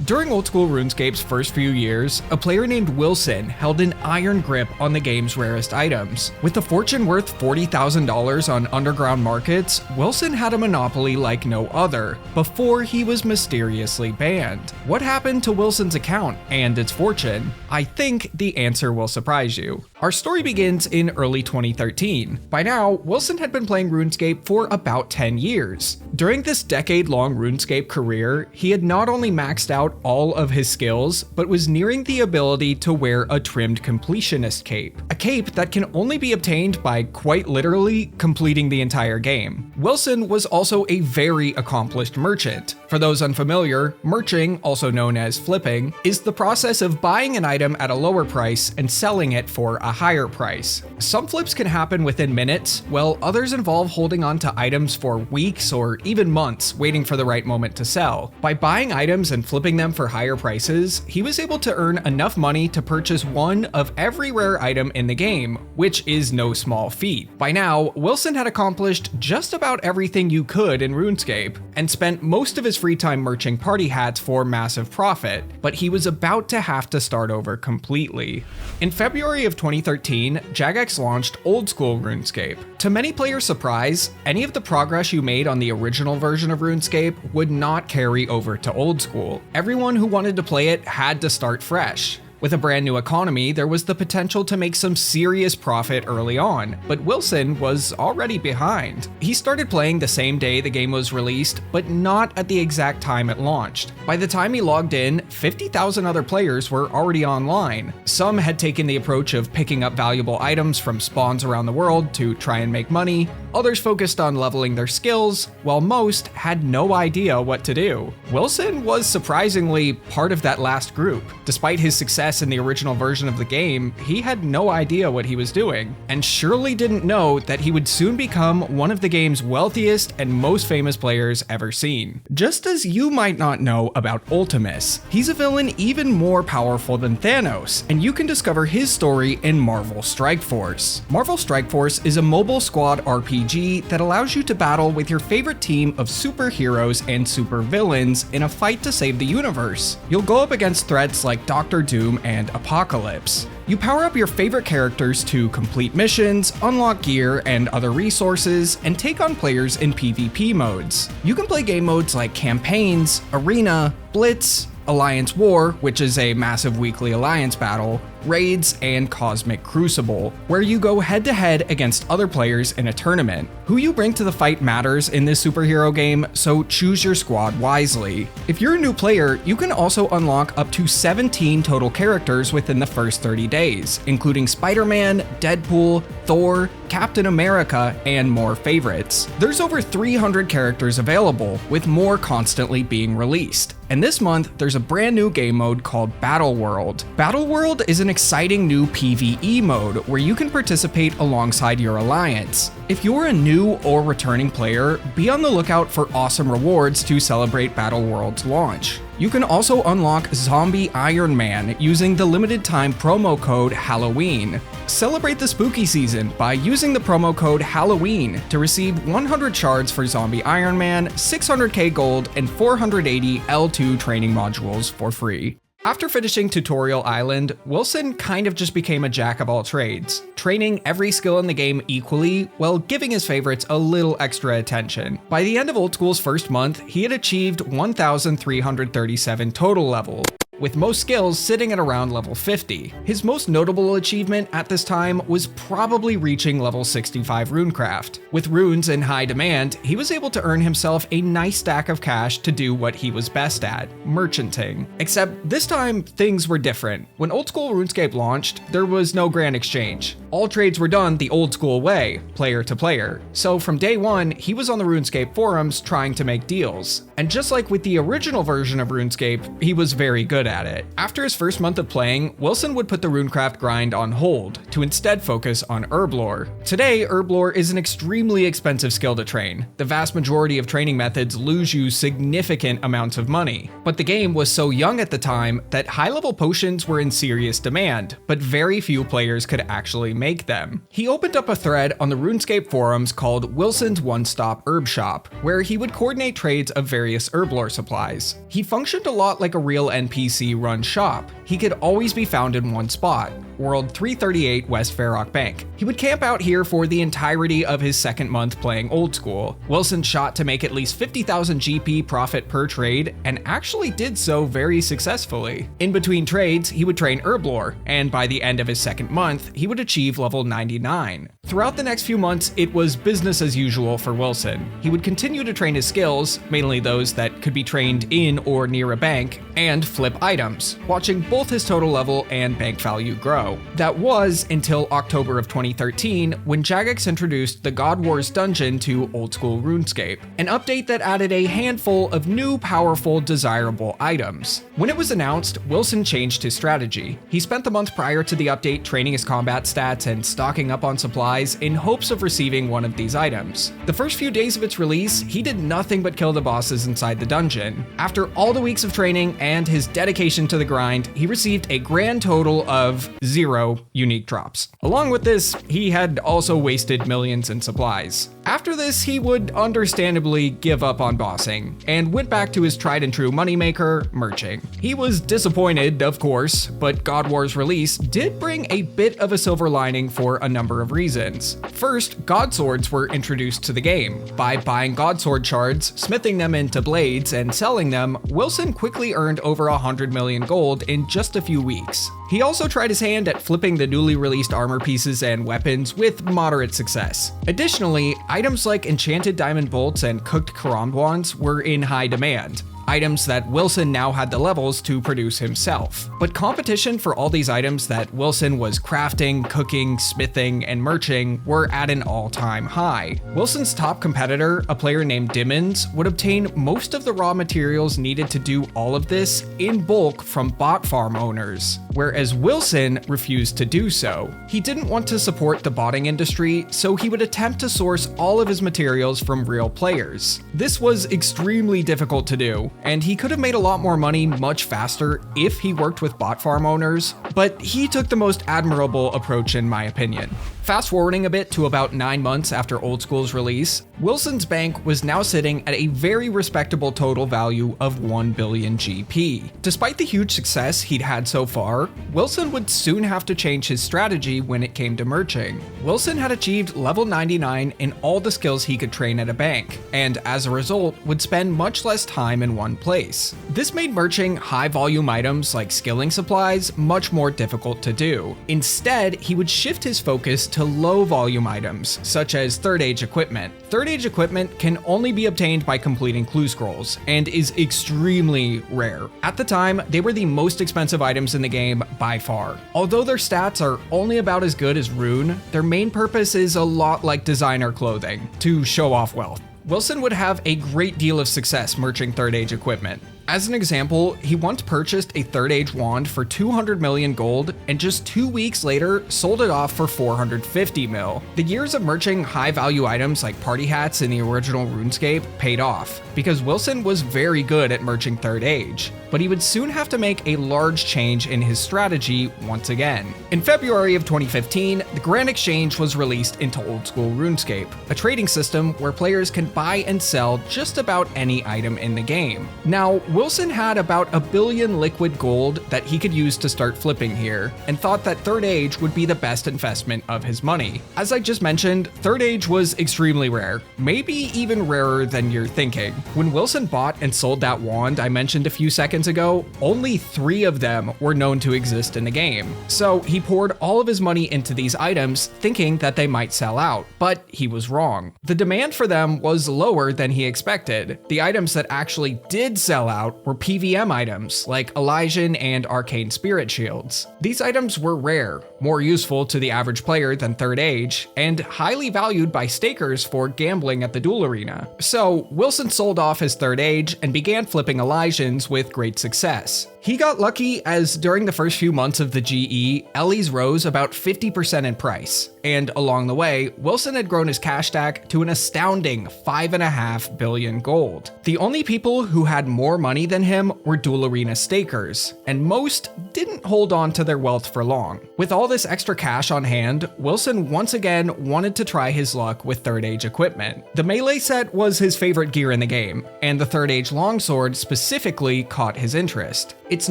During Old School RuneScape's first few years, a player named Wilson held an iron grip on the game's rarest items. With a fortune worth $40,000 on underground markets, Wilson had a monopoly like no other, before he was mysteriously banned. What happened to Wilson's account and its fortune? I think the answer will surprise you. Our story begins in early 2013. By now, Wilson had been playing RuneScape for about 10 years. During this decade-long RuneScape career, he had not only maxed out all of his skills, but was nearing the ability to wear a trimmed completionist cape. A cape that can only be obtained by quite literally completing the entire game. Wilson was also a very accomplished merchant. For those unfamiliar, merching, also known as flipping, is the process of buying an item at a lower price and selling it for a higher price. Some flips can happen within minutes, while others involve holding on to items for weeks or even months, waiting for the right moment to sell. By buying items and flipping them for higher prices, he was able to earn enough money to purchase one of every rare item in the game, which is no small feat. By now, Wilson had accomplished just about everything you could in RuneScape, and spent most of his free time merching party hats for massive profit, but he was about to have to start over completely. In February of 2013, Jagex launched Old School RuneScape. To many players' surprise, any of the progress you made on the original version of RuneScape would not carry over to Old School. Everyone who wanted to play it had to start fresh. With a brand new economy, there was the potential to make some serious profit early on, but Wilson was already behind. He started playing the same day the game was released, but not at the exact time it launched. By the time he logged in, 50,000 other players were already online. Some had taken the approach of picking up valuable items from spawns around the world to try and make money. Others focused on leveling their skills, while most had no idea what to do. Wilson was surprisingly part of that last group. Despite his success in the original version of the game, he had no idea what he was doing, and surely didn't know that he would soon become one of the game's wealthiest and most famous players ever seen. Just as you might not know about Ultimus, he's a villain even more powerful than Thanos, and you can discover his story in Marvel Strike Force. Marvel Strike Force is a mobile squad RPG that allows you to battle with your favorite team of superheroes and supervillains in a fight to save the universe. You'll go up against threats like Doctor Doom and Apocalypse. You power up your favorite characters to complete missions, unlock gear and other resources, and take on players in PvP modes. You can play game modes like Campaigns, Arena, Blitz, Alliance War, which is a massive weekly alliance battle, Raids, and Cosmic Crucible, where you go head-to-head against other players in a tournament. Who you bring to the fight matters in this superhero game, so choose your squad wisely. If you're a new player, you can also unlock up to 17 total characters within the first 30 days, including Spider-Man, Deadpool, Thor, Captain America, and more favorites. There's over 300 characters available, with more constantly being released. And this month, there's a brand new game mode called Battle World. Battle World is an exciting new PvE mode where you can participate alongside your alliance. If you're a new or returning player, be on the lookout for awesome rewards to celebrate Battle World's launch. You can also unlock Zombie Iron Man using the limited time promo code Halloween. Celebrate the spooky season by using the promo code Halloween to receive 100 shards for Zombie Iron Man, 600k gold, and 480 L2 training modules for free. After finishing Tutorial Island, Wilson kind of just became a jack of all trades, training every skill in the game equally while giving his favorites a little extra attention. By the end of Old School's first month, he had achieved 1,337 total levels, with most skills sitting at around level 50. His most notable achievement at this time was probably reaching level 65 Runecraft. With runes in high demand, he was able to earn himself a nice stack of cash to do what he was best at, merchanting. Except this time, things were different. When Old School RuneScape launched, there was no grand exchange. All trades were done the old school way, player to player. So from day one, he was on the RuneScape forums trying to make deals. And just like with the original version of RuneScape, he was very good at it. After his first month of playing, Wilson would put the runecraft grind on hold to instead focus on herb lore. Today, herb lore is an extremely expensive skill to train. The vast majority of training methods lose you significant amounts of money, but the game was so young at the time that high-level potions were in serious demand, but very few players could actually make them. He opened up a thread on the RuneScape forums called Wilson's One-Stop Herb Shop, where he would coordinate trades of various herb lore supplies. He functioned a lot like a real NPC-run shop. He could always be found in one spot, World 338 West Fairrock Bank. He would camp out here for the entirety of his second month playing Old School. Wilson shot to make at least 50,000 GP profit per trade, and actually did so very successfully. In between trades, he would train herb lore, and by the end of his second month, he would achieve level 99. Throughout the next few months, it was business as usual for Wilson. He would continue to train his skills, mainly those that could be trained in or near a bank, and flip items, watching both his total level and bank value grow. That was until October of 2013, when Jagex introduced the God Wars dungeon to Old School RuneScape, an update that added a handful of new, powerful, desirable items. When it was announced, Wilson changed his strategy. He spent the month prior to the update training his combat stats and stocking up on supplies in hopes of receiving one of these items. The first few days of its release, he did nothing but kill the bosses inside the dungeon. After all the weeks of training and his dedication to the grind, he received a grand total of 0 unique drops. Along with this, he had also wasted millions in supplies. After this, he would understandably give up on bossing, and went back to his tried and true moneymaker, merching. He was disappointed, of course, but God Wars release did bring a bit of a silver lining for a number of reasons. First, God Swords were introduced to the game. By buying God Sword shards, smithing them into blades, and selling them, Wilson quickly earned over 100 million gold in just a few weeks. He also tried his hand at flipping the newly released armor pieces and weapons with moderate success. Additionally, items like enchanted diamond bolts and cooked karambwans were in high demand, items that Wilson now had the levels to produce himself. But competition for all these items that Wilson was crafting, cooking, smithing, and merching were at an all-time high. Wilson's top competitor, a player named Dimmons, would obtain most of the raw materials needed to do all of this in bulk from bot farm owners, whereas Wilson refused to do so. He didn't want to support the botting industry, so he would attempt to source all of his materials from real players. This was extremely difficult to do, and he could have made a lot more money much faster if he worked with bot farm owners, but he took the most admirable approach in my opinion. Fast forwarding a bit to about 9 months after Old School's release, Wilson's bank was now sitting at a very respectable total value of 1 billion GP. Despite the huge success he'd had so far, Wilson would soon have to change his strategy when it came to merching. Wilson had achieved level 99 in all the skills he could train at a bank, and as a result, would spend much less time in one place. This made merching high volume items like skilling supplies much more difficult to do. Instead, he would shift his focus to low volume items, such as Third Age equipment. Third Age equipment can only be obtained by completing clue scrolls, and is extremely rare. At the time, they were the most expensive items in the game by far. Although their stats are only about as good as Rune, their main purpose is a lot like designer clothing, to show off wealth. Wilson would have a great deal of success merching Third Age equipment. As an example, he once purchased a Third Age wand for 200 million gold, and just 2 weeks later sold it off for 450 mil. The years of merching high value items like party hats in the original RuneScape paid off, because Wilson was very good at merching Third Age, but he would soon have to make a large change in his strategy once again. In February of 2015, the Grand Exchange was released into Old School RuneScape, a trading system where players can buy and sell just about any item in the game. Now, Wilson had about 1 billion liquid gold that he could use to start flipping here, and thought that Third Age would be the best investment of his money. As I just mentioned, Third Age was extremely rare, maybe even rarer than you're thinking. When Wilson bought and sold that wand I mentioned a few seconds ago, only 3 of them were known to exist in the game. So he poured all of his money into these items, thinking that they might sell out, but he was wrong. The demand for them was lower than he expected. The items that actually did sell out were PVM items like Elysian and Arcane Spirit Shields. These items were rare, more useful to the average player than Third Age, and highly valued by stakers for gambling at the duel arena. So Wilson sold off his Third Age and began flipping Elysians with great success. He He got lucky as during the first few months of the GE, Ellie's rose about 50% in price, and along the way, Wilson had grown his cash stack to an astounding 5.5 billion gold. The only people who had more money than him were dual arena stakers, and most didn't hold on to their wealth for long. With all this extra cash on hand, Wilson once again wanted to try his luck with Third Age equipment. The melee set was his favorite gear in the game, and the Third Age longsword specifically caught his interest. It's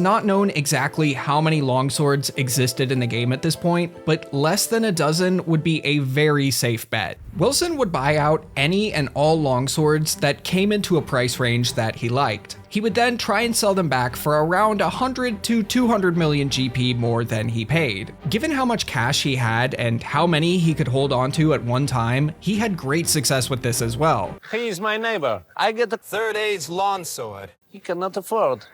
not known exactly how many longswords existed in the game at this point, but less than a dozen would be a very safe bet. Wilson would buy out any and all longswords that came into a price range that he liked. He would then try and sell them back for around 100 to 200 million GP more than he paid. Given how much cash he had and how many he could hold on to at one time, he had great success with this as well. He's my neighbor. I get the Third Age longsword. He cannot afford.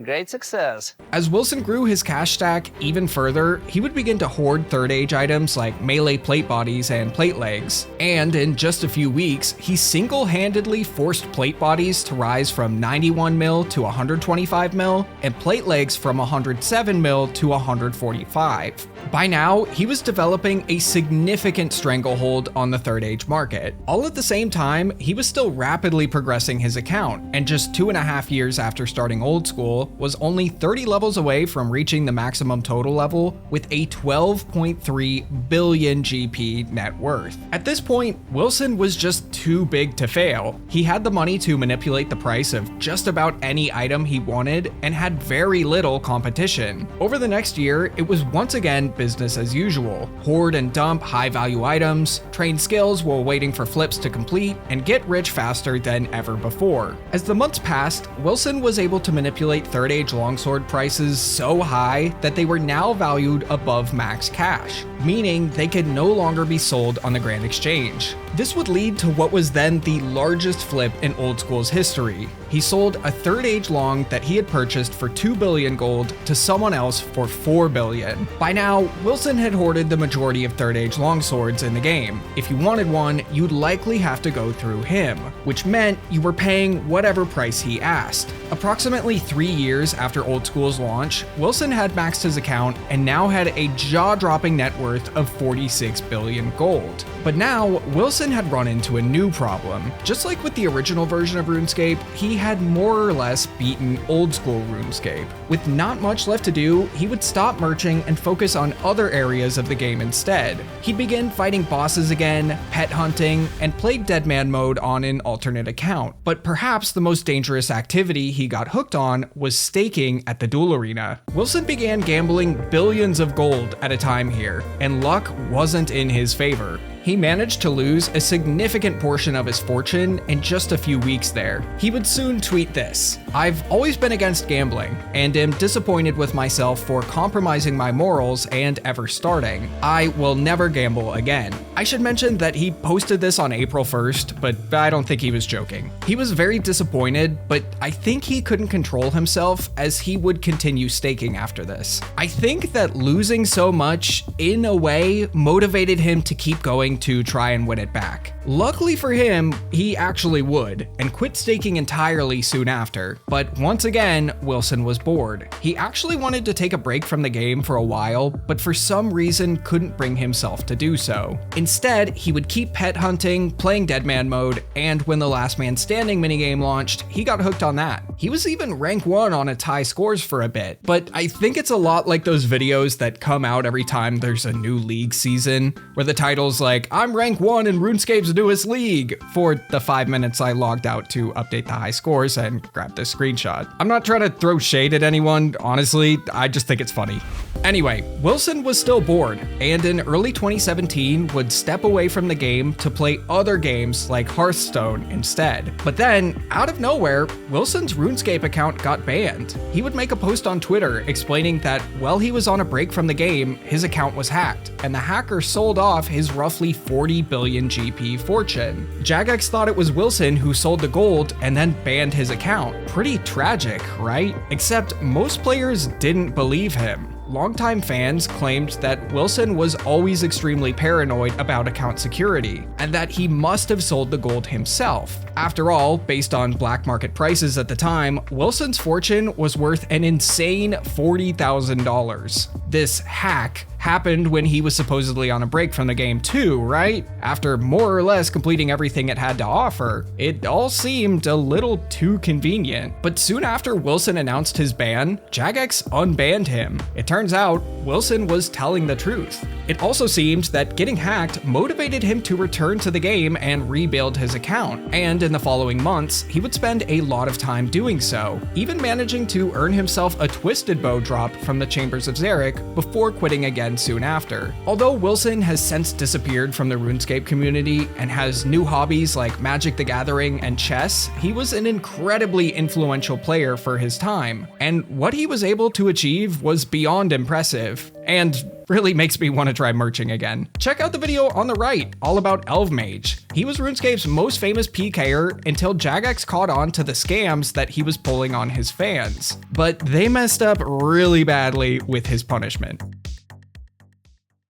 Great success. As Wilson grew his cash stack even further, he would begin to hoard Third Age items like melee plate bodies and plate legs. And in just a few weeks, he single-handedly forced plate bodies to rise from 91 mil to 125 mil, and plate legs from 107 mil to 145. By now, he was developing a significant stranglehold on the Third Age market. All at the same time, he was still rapidly progressing his account, and just 2.5 years after starting Old School, was only 30 levels away from reaching the maximum total level with a 12.3 billion GP net worth. At this point, Wilson was just too big to fail. He had the money to manipulate the price of just about any item he wanted and had very little competition. Over the next year, it was once again business as usual. Hoard and dump high-value items, train skills while waiting for flips to complete, and get rich faster than ever before. As the months passed, Wilson was able to manipulate Third Age longsword prices so high that they were now valued above max cash, meaning they could no longer be sold on the Grand Exchange. This would lead to what was then the largest flip in Old School's history. He sold a Third Age long that he had purchased for 2 billion gold to someone else for 4 billion. By now, Wilson had hoarded the majority of Third Age longswords in the game. If you wanted one, you'd likely have to go through him, which meant you were paying whatever price he asked. Approximately 3 years after Old School's launch, Wilson had maxed his account and now had a jaw-dropping net worth of 46 billion gold. But now, Wilson had run into a new problem. Just like with the original version of RuneScape, he had more or less beaten Old School RuneScape. With not much left to do, he would stop merching and focus on other areas of the game instead. He'd begin fighting bosses again, pet hunting, and played Deadman mode on an alternate account. But perhaps the most dangerous activity he got hooked on was staking at the duel arena. Wilson began gambling billions of gold at a time here, and luck wasn't in his favor. He managed to lose a significant portion of his fortune in just a few weeks there. He would soon tweet this: "I've always been against gambling, and am disappointed with myself for compromising my morals and ever starting. I will never gamble again." I should mention that he posted this on April 1st, but I don't think he was joking. He was very disappointed, but I think he couldn't control himself as he would continue staking after this. I think that losing so much, in a way, motivated him to keep going to try and win it back. Luckily for him, he actually would, and quit staking entirely soon after. But once again, Wilson was bored. He actually wanted to take a break from the game for a while, but for some reason couldn't bring himself to do so. Instead, he would keep pet hunting, playing Deadman mode, and when the Last Man Standing minigame launched, he got hooked on that. He was even rank 1 on its high scores for a bit, but I think it's a lot like those videos that come out every time there's a new league season, where the title's like, "I'm rank 1 in RuneScape's newest league," for the 5 minutes I logged out to update the high scores and grab this screenshot. I'm not trying to throw shade at anyone, honestly, I just think it's funny. Anyway, Wilson was still bored, and in early 2017 would step away from the game to play other games like Hearthstone instead. But then, out of nowhere, Wilson's RuneScape account got banned. He would make a post on Twitter explaining that while he was on a break from the game, his account was hacked, and the hacker sold off his roughly 40 billion GP fortune. Jagex thought it was Wilson who sold the gold and then banned his account. Pretty tragic, right? Except most players didn't believe him. longtime fans claimed that Wilson was always extremely paranoid about account security, and that he must have sold the gold himself. After all, based on black market prices at the time, Wilson's fortune was worth an insane $40,000. This hack happened when he was supposedly on a break from the game too, right? After more or less completing everything it had to offer, it all seemed a little too convenient. But soon after Wilson announced his ban, Jagex unbanned him. It turns out, Wilson was telling the truth. It also seemed that getting hacked motivated him to return to the game and rebuild his account, and in the following months, he would spend a lot of time doing so, even managing to earn himself a twisted bow drop from the Chambers of Xeric before quitting again soon after. Although Wilson has since disappeared from the RuneScape community and has new hobbies like Magic the Gathering and chess, he was an incredibly influential player for his time, and what he was able to achieve was beyond impressive, and really makes me want to try merching again. Check out the video on the right, all about Elvmage. He was RuneScape's most famous PKer until Jagex caught on to the scams that he was pulling on his fans, but they messed up really badly with his punishment.